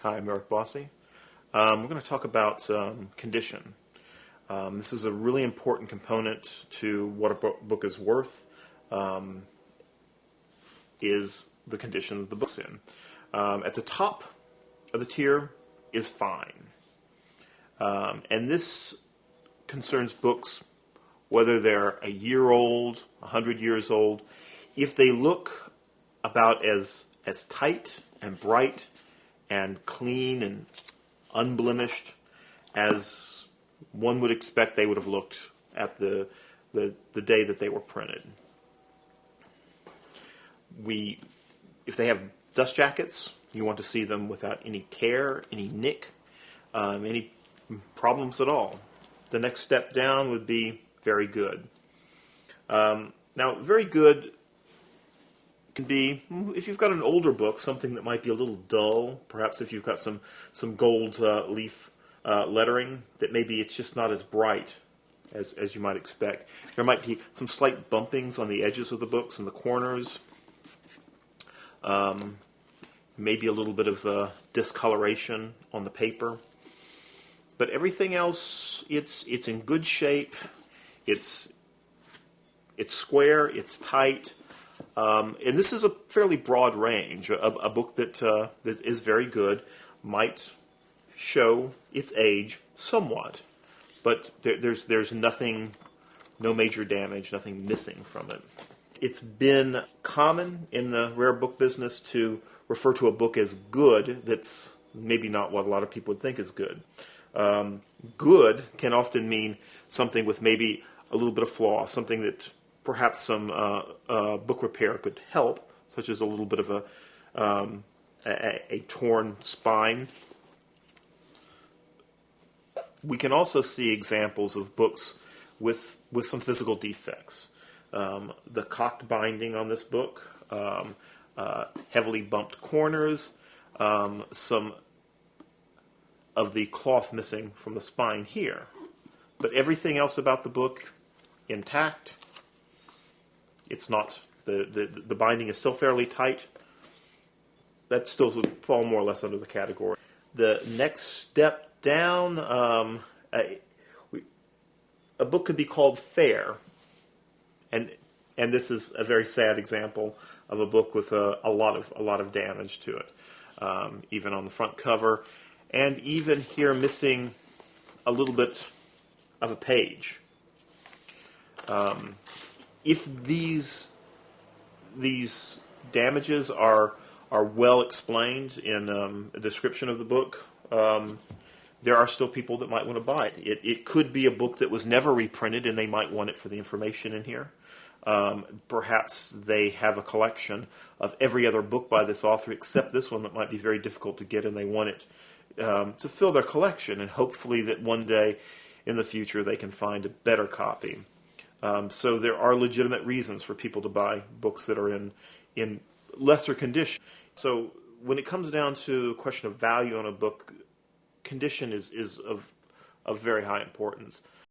Hi, I'm Eric Bossy. We're going to talk about condition. This is a really important component to what a book is worth, is the condition that the book's in. At the top of the tier is fine. And this concerns books, whether they're a year old, 100 years old. If they look about as tight and bright and clean and unblemished as one would expect they would have looked at the day that they were printed. If they have dust jackets, you want to see them without any tear, any nick, any problems at all. The next step down would be very good. Now, very good can be, if you've got an older book, something that might be a little dull, perhaps if you've got some gold leaf lettering, that maybe it's just not as bright as you might expect. There might be some slight bumpings on the edges of the books and the corners, maybe a little bit of discoloration on the paper. But everything else, it's in good shape, it's square, it's tight. And this is a fairly broad range. A book that is very good might show its age somewhat, but there's nothing, no major damage, nothing missing from it. It's been common in the rare book business to refer to a book as good that's maybe not what a lot of people would think is good. Good can often mean something with maybe a little bit of flaw, something that perhaps some book repair could help, such as a little bit of a torn spine. We can also see examples of books with some physical defects. The cocked binding on this book, heavily bumped corners, some of the cloth missing from the spine here. But everything else about the book intact. It's not, the binding is still fairly tight. That still would fall more or less under the category. The next step down, a book could be called fair. And this is a very sad example of a book with a lot of damage to it. Even on the front cover, and even here missing a little bit of a page. If these damages are well explained in a description of the book, there are still people that might want to buy it. It could be a book that was never reprinted, and they might want it for the information in here. Perhaps they have a collection of every other book by this author except this one that might be very difficult to get, and they want it to fill their collection, and hopefully that one day in the future they can find a better copy. So there are legitimate reasons for people to buy books that are in lesser condition. So when it comes down to the question of value on a book, condition is of very high importance.